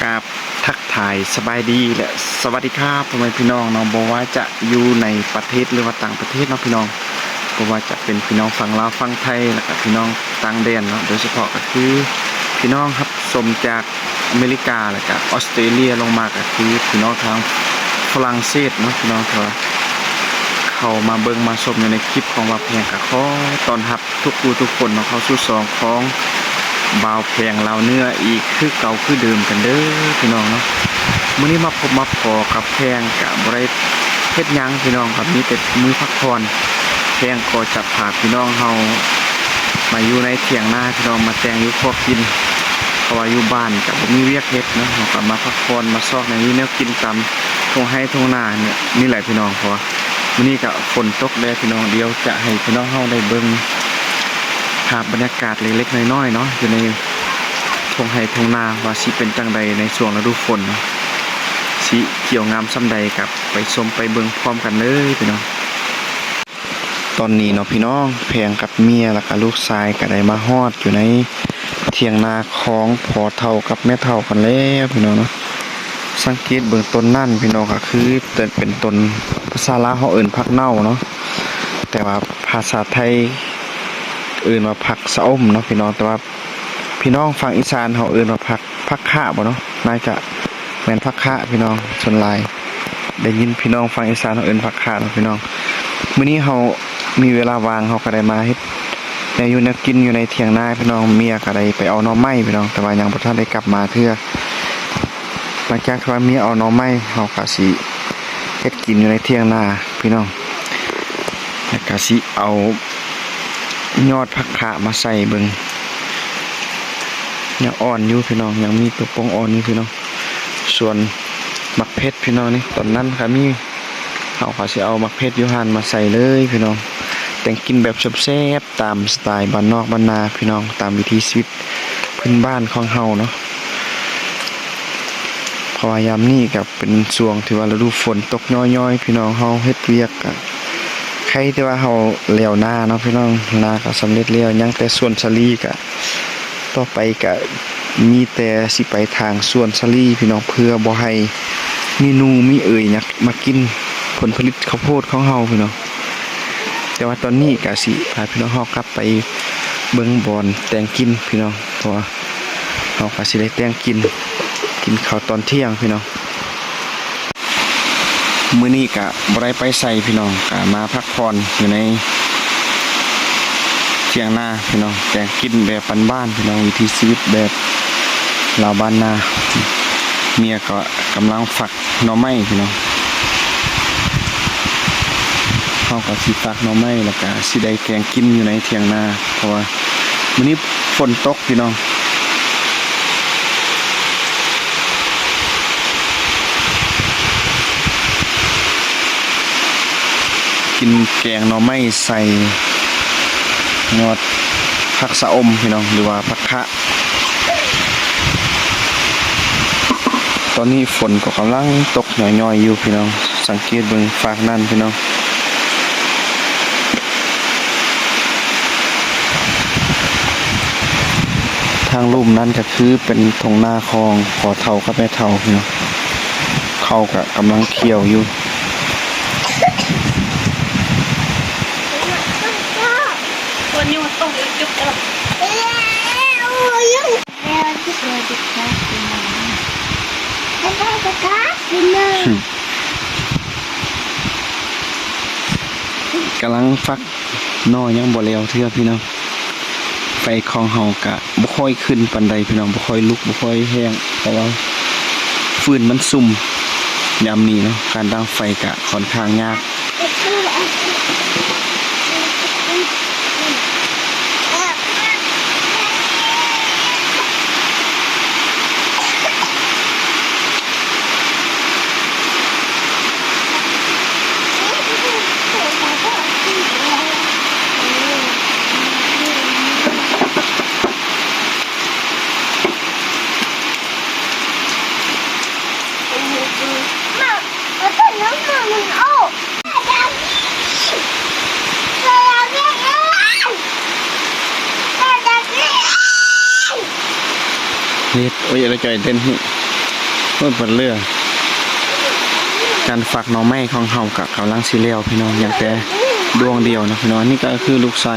กราบทักทายสบายดีและสวัสดีครับพ่อแม่พี่น้องเนาะบอกว่าจะอยู่ในประเทศหรือว่าต่างประเทศเนาะพี่น้องบอกว่าจะเป็นพี่น้องฝั่งลาวฝั่งไทยแล้วก็พี่น้องต่างแดนเนาะโดยเฉพาะก็คือพี่น้องครับชมจากอเมริกาแล้วก็ออสเตรเลียลงมาก็คือพี่น้องทางฝรั่งเศสเนาะพี่น้องเขามาเบิ่งมาชมอยู่ในคลิปของว่าแพงก็ขอต้อนรับทุกคนเนาะเข้าสู่2ของบ่าวแพงลาวเนื้ออีกคือเก่าคือเดิมกันเด้อพี่น้องเนาะมื้อนี้มาพบมาพอกับแพงกะบ่ได้เฮ็ดหยังพี่น้องครับมีแต่มื้อพักผ่อนแพงก็จะพาพี่น้องเฮามาอยู่ในเถียงนาพี่น้องมาแต่งอยู่พอกินเพราะว่าอยู่บ้านก็บ่มีเวียกเฮ็ดเนาะเฮาก็มาพักผ่อนมาซอกในนี้แนวกินตามทุ่งไร่ทุ่งนาเนี่ยนี่แหละพี่น้องเพราะว่ามื้อนี้ก็ฝนตกแลพี่น้องเดียวจะให้พี่น้องเฮาได้เบิ่งภาพบรรยากาศเล็กๆน้อยๆเนาะอยู่ในทุ่งไร่ทุ่งนาว่าสิเป็นจังใดในช่วงฤดูฝนเนาะสิเขียวงามส่ำใดกับไปชมไปเบิ่งพร้อมกันเลยพี่น้องตอนนี้เนาะพี่น้องแพงกับเมียแล้วก็ลูกชายก็ได้มาฮอดอยู่ในเถียงนาของพ่อเฒ่ากับแม่เฒ่ากันแล้วพี่น้องเนาะสังเกตเบิ่งต้นนั่นพี่น้องก็คือเป็นต้นภาษาลาวเขาเอิ้นผักเน่าเนาะแต่ว่าภาษาไทยเอิ้นว่าผักสะอมเนาะพี่น้องแต่ว่าพี่น้องฝั่งอีสานเขาเอิ้นว่าผักข่าบ่เนาะน่าจะแม่นผักข่าพี่น้องส่วนหลายได้ยินพี่น้องฝั่งอีสานเขาเอิ้นผักข่าเนาะพี่น้องมื้อนี้เขามีเวลาว่างเขาก็ได้มาเฮ็ดแนวอยู่แนวกินอยู่ในเถียงนาพี่น้องเมียก็ได้ไปเอาหน่อไม้พี่น้องแต่ว่ายังบ่ทันได้กลับมาเทื่อหลังจากที่ว่าเมียเอาหน่อไม้เขาก็สิเฮ็ดกินอยู่ในเถียงนาพี่น้องแล้วก็สิเอายอดผักข่ามาใส่เบิ่งยังอ่อนอยู่พี่น้องยังมีตัวปงอ่อนอยู่พี่น้องส่วนมักเพชรพี่น้องนี่ตอนนั้นก็มีเขาก็สิเอามักเพชรอยู่หั่นมาใส่เลยพี่น้องแต่งกินแบบแซ่บๆตามสไตล์บ้านนอกบ้านนาพี่น้องตามวิถีชีวิตพื้นบ้านของเฮาเนาะเพราะว่ายามนี้ก็เป็นช่วงที่ว่าฤดูฝนตกย้อยๆพี่น้องเฮาเฮ็ดเวียกก็ใครที่ว่าเฮาแล้วนาเนาะพี่น้องนาก็สำเร็จแล้วยังแต่ส่วนสลีก็ต่อไปก็มีแต่สิไปทางสวนสลีพี่น้องเพื่อบ่ให้มีหนูมีเอ่ยมากินผลผลิตข้าวโพดของเฮาพี่น้องแต่ว่าตอนนี้ก็สิพาพี่น้องเฮากลับไปเบิ่งบอนแต่งกินพี่น้องเพราะว่าเฮาก็สิได้แต่งกินข้าวตอนเที่ยงพี่น้องมื้อนี้ก็บ่ได้ไปใส่พี่น้องก็มาพักผ่อนอยู่ในเถียงนาพี่น้องแต่กินแบบบ้านๆพี่น้องวิถีชีวิตแบบลาวบ้านนาเมียก็กำลังฝักหน่อไม้พี่น้องเขาก็สิฝักหน่อไม้แล้วก็สิได้แกงกินอยู่ในเถียงนาเพราะว่ามื้อนี้ฝนตกพี่น้องกินแกงหน่อไม้ใส่ยอดผักสะอมพี่น้องหรือว่าผักคะตอนนี้ฝนก็กำลังตกหน่อยๆอยู่พี่น้องสังเกตเบิ่งฝากนั่นพี่น้องทางลุ่มนั้นก็คือเป็นทงนาคลองพ่อเฒ่ากับแม่เฒ่าพี่น้องเขาก็กำลังเคี่ยวอยู่กำลังฟักนอยังบ่แล้วเทื่อพี่น้องไฟของเฮากะบ่ค่อยขึ้นปานใดพี่น้องบ่ค่อยลุกบ่ค่อยแห้งเพราะว่าฟืนมันซุ่มยามนี้เนาะการดังไฟกะค่อนข้างยากเฮ็ดโอ้ยอะไรใจเต้นหิ เปิดเรื่องการฝักหน่อไม้ของเฮากับกำลังสิแล้วพี่น้องอย่างแต่ดวงเดียวนะพี่น้องนี่ก็คือลูกไส้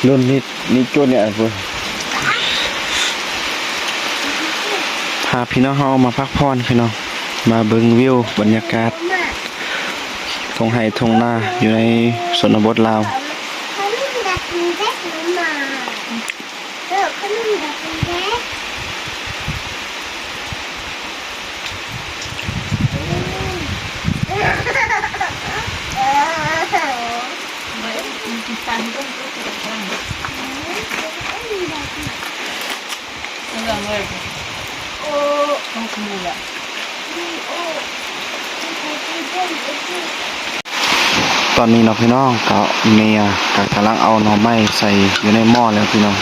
รุ่นนี้จุดเนี่ยเพื่อพาพี่น้องเฮามาพักผ่อนพี่น้องมาเบิ่งวิวบรรยากาศทงไห่ทงนาอยู่ในชนบทลาวตอนนี้เนาะพี่น้องก็เมียก็กำลังเอาหน่อไม้ใส่อยู่ในหม้อแล้วพี่น้อง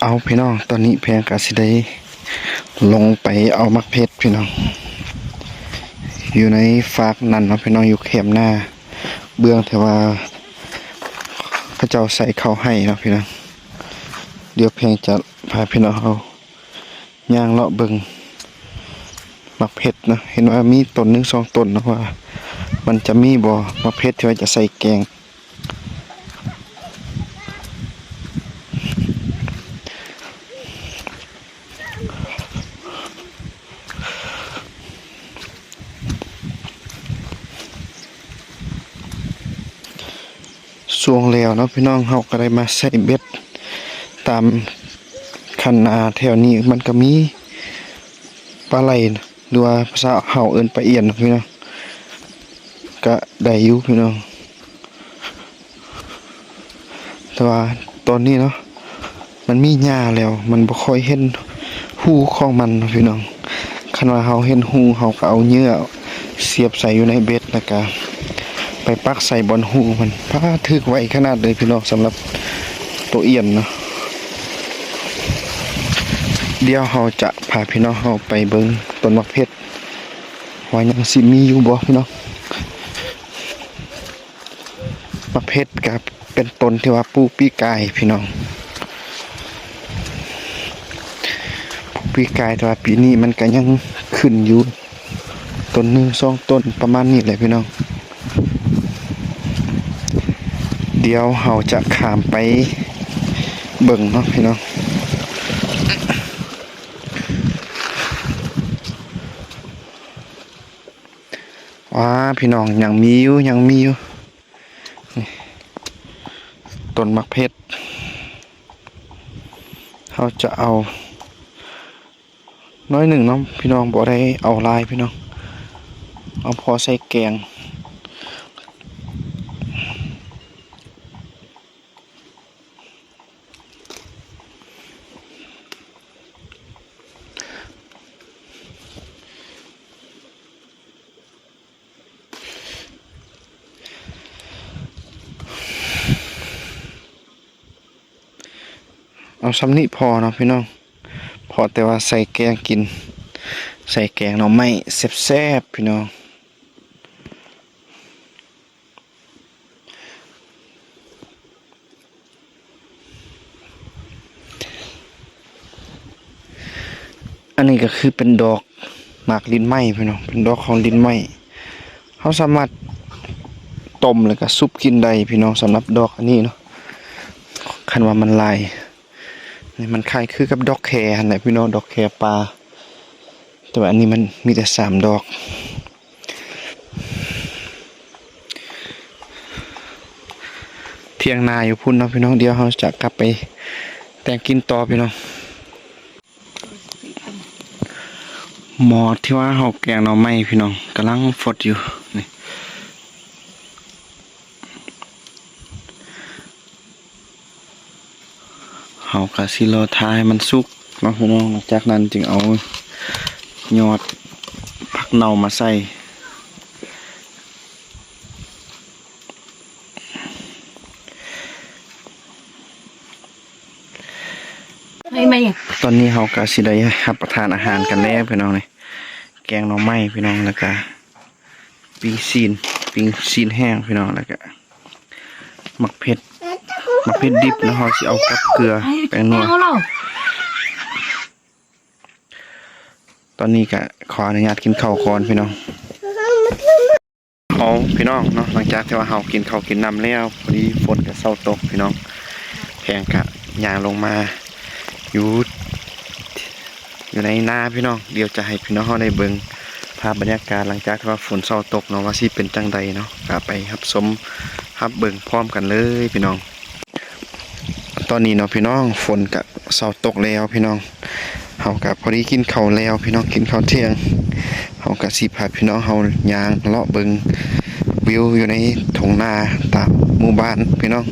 เอาพี่น้องตอนนี้แพงกะสิได้ลงไปเอามักเพชรพี่น้องอยู่ในฝากนั่นเนาะพี่น้องอยู่เข็มหน้าเบื้องแต่ว่าพระเจ้าใส่เข้าให้เนาะพี่น้องเดี๋ยวเพียงจะพาพี่น้องเอาย่างเลาะเบิ่งมักเพชรนะเห็นว่ามีต้นหนึ่งสองต้นนะว่ามันจะมีบ่มักเพชรที่ว่าจะใส่แกงช่วงแล้วเนาะพี่น้องเฮาก็ได้มาใส่เบ็ดตามคันนาแถวนี้มันก็มีปลาไหลหรือว่าภาษาเฮาเอิ้นปลาเอียนพี่น้องก็ได้อยู่พี่น้องแต่ว่าตอนนี้เนาะมันมีหญ้าแล้วมันบ่ค่อยเห็นหูของมันพี่น้องคันว่าเฮาเห็นหูเฮาก็เอาเหยื่อเสียบใส่อยู่ในเบ็ดแล้วก็ไปปักใส่บนหูมันพาถึกไว้ขนาดเลยพี่น้องสำหรับตัวเอียนเนาะเดี๋ยวเราจะพาพี่น้องเราไปเบิ่งต้นมะเพชรว่ายังสิมีอยู่บ่พี่น้องมะเพชรกับเป็นต้นที่ว่าปลูกปีกายพี่น้องปลูกปีกายแต่ว่าปีนี้มันก็ยังขึ้นอยู่ต้นหนึ่งสองต้นประมาณนี้แหละพี่น้องเดี๋ยวเราจะข้ามไปเบิ่งเนาะพี่น้องว้าพี่น้องยังมีอยู่ต้นมะเพชรเราจะเอาน้อยหนึ่งเนาะพี่น้องบ่ได้เอาลายพี่น้องเอาพอใส่แกงเอาซ้ำนี้พอเนาะพี่น้องพอแต่ว่าใส่แกงกินใส่แกงหน่อไม้แซ่บๆพี่น้องอันนี้ก็คือเป็นดอกหมากลิ้นไหม้พี่น้องเป็นดอกของลิ้นไหม้เขาสามารถต้มแล้วก็ซุปกินได้พี่น้องสำหรับดอกอันนี้เนาะคันว่ามันลายนี่มันคล้ายคือกับดอกแคร์ไหนพี่น้องดอกแคร์ปลาแต่ว่าอันนี้มันมีแต่3 ดอกเที่ยงนาอยู่พุ่นเนาะพี่น้องเดี๋ยวเราจะกลับไปแต่งกินต่อพี่น้อง หมอที่ว่าเฮาแกงหน่อไม้พี่น้องกำลังฟดอยู่นี่เฮาก็สิรอทาให้มันสุกเนาะพี่น้องหลังจากนั้นจึงเอายอดผักเน่ามาใส่ไม่ไม่ยังตอนนี้เฮาก็สิได้รับประทานอาหารกันแล้วพี่น้องนี่แกงหน่อไม้พี่น้องแล้วก็ปิ้งซีนแห้งพี่น้องแล้วก็มักเผ็ดดิบแล้วเฮาสิเอากับเกลือแป้งนัวตอนนี้ก็ขออนุญาตกินข้าวก่อนพี่น้องเอาพี่น้องเนาะหลังจากที่ว่าเฮากินข้าวกินน้ำแล้วพอดีฝนก็เซาตกพี่น้องแพงก็ย่างลงมาอยู่ในนาพี่น้องเดี๋ยวจะให้พี่น้องเฮาได้เบิ่งภาพบรรยากาศหลังจากที่ว่าฝนเซาตกเนาะว่าสิเป็นจังใดเนาะก็ไปรับชมรับเบิ่งพร้อมกันเลยพี่น้องตอนนี้เนาะพี่น้องฝนก็เซาตกแล้วพี่น้องเฮาก็พอดีกินข้าวแล้วพี่น้องกินข้าวเที่ยงเฮาก็สิพาพี่น้องเฮาย่างเลาะเบิ่งวิวอยู่ในทุ่งนาตามหมู่บ้านพี่น้อง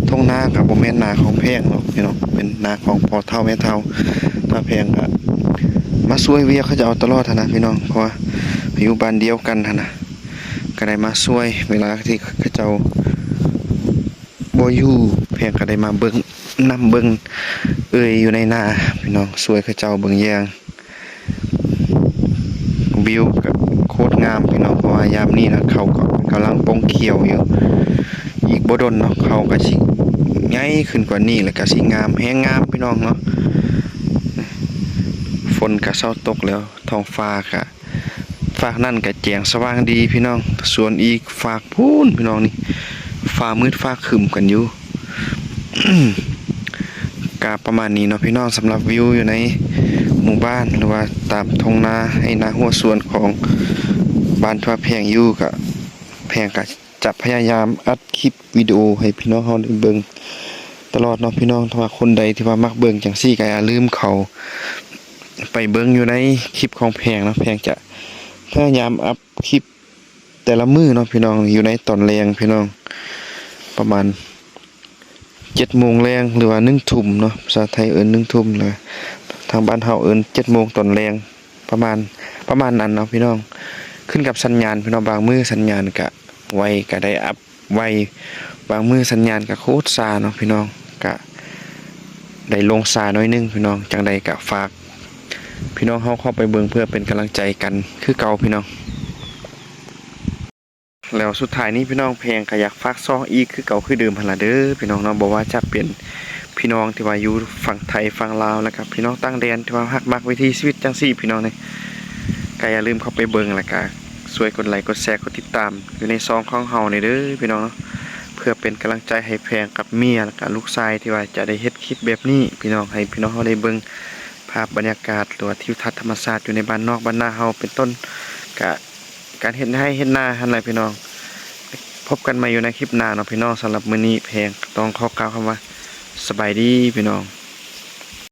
ทุ่งนาก็บ่แม่นนาของแพงหรอกพี่น้องเป็นนาของพ่อเฒ่าแม่เฒ่าถ้าแพงก็มาช่วยเวียเขาจะเอาตลอดนะพี่น้องเพราะว่าอยู่บ้านเดียวกันนะก็ได้มาช่วยเวลาที่เขาเจ้าบ่อยู่แพงก็ได้มาเบิ่งนำเบิ่งอยู่ในนาพี่น้องช่วยเขาเจ้าเบิ่งแยงวิวก็โคตรงามพี่น้องเพราะว่ายามนี้นะเขาก็กำลังปงเขียวอยู่อีกบ่ดนเนาะเขาก็สิใหญ่ขึ้นกว่านี้แล้วก็สิงามแฮงงามพี่น้องเนาะฝนก็เซาตกแล้วท้องฟ้าก็ฝากนั่นก็แจ้งสว่างดีพี่น้องส่วนอีกฝากพูนพี่น้องนี่ฟ้ามืดฟ้าครึ้มกันอยู่ ก็ประมาณนี้เนาะพี่น้องสำหรับวิวอยู่ในหมู่บ้านหรือว่าตามท้องนาให้นาหัวสวนของบ้านทั่วแพงอยู่ก็แพงก็จะพยายามอัดคลิปวิดีโอให้พี่น้องเฮาได้เบิ่งตลอดเนาะพี่น้องถ้าว่าคนใดที่ว่ามักเบิ่งจังซี่ก็อย่าลืมเขาไปเบิ่งอยู่ในคลิปของแพงเนาะแพงจะพยายามอัพคลิปแต่ละมื้อเนาะพี่น้องอยู่ในตอนแลงพี่น้องประมาณ7 โมงแรงหรือว่า1 ทุ่มเนาะภาษาไทยเอิ้น1 ทุ่มเลยทางบ้านเฮาเอิ้น7 โมงตอนแรงประมาณนั้นเนาะพี่น้องขึ้นกับสัญญาณพี่น้องบางมื้อสัญญาณก็ไวก็ได้อัพไวบางมื้อสัญญาณก็โคตรช้าเนาะพี่น้องก็ได้ลงช้าน้อยนึงพี่น้องจังใดก็ฝากพี่น้องเฮาเข้าไปเบิ่งเพื่อเป็นกำลังใจกันคือเก่าพี่น้องแล้วสุดท้ายนี้พี่น้องเพลงก็อยากฝากซองอีกคือเก่าคือเดิมหั่นล่ะเด้อพี่น้องเนาะบ่ว่าจะเป็นพี่น้องที่ว่าอยู่ฝั่งไทยฝั่งลาวแล้วก็พี่น้องต่างแดนที่ว่าฮักมักวิถีชีวิตจังซี่พี่น้องนี่ก็อย่าลืมเข้าไปเบิ่งแล้วก็ช่วยกดไลค์กดแชร์กดติดตามอยู่ในซองของเฮานี่เด้อพี่น้องเนาะเพื่อเป็นกำลังใจให้แพงกับเมียแล้วก็ลูกชายที่ว่าจะได้เฮ็ดคลิปแบบนี้พี่น้องให้พี่น้องเฮาได้เบิ่งภาพบรรยากาศหรือว่าทิวทัศน์ธรรมชาติอยู่ในบ้านนอกบ้านนาเฮาเป็นต้นก็การเฮ็ดให้เฮ็ดนาหั่นแหละพี่น้องพบกันใหม่อยู่ในคลิปหน้าเนาะพี่น้องสำหรับมื้อนี้แพงต้องขอกล่าวคำว่าสบายดีพี่น้อง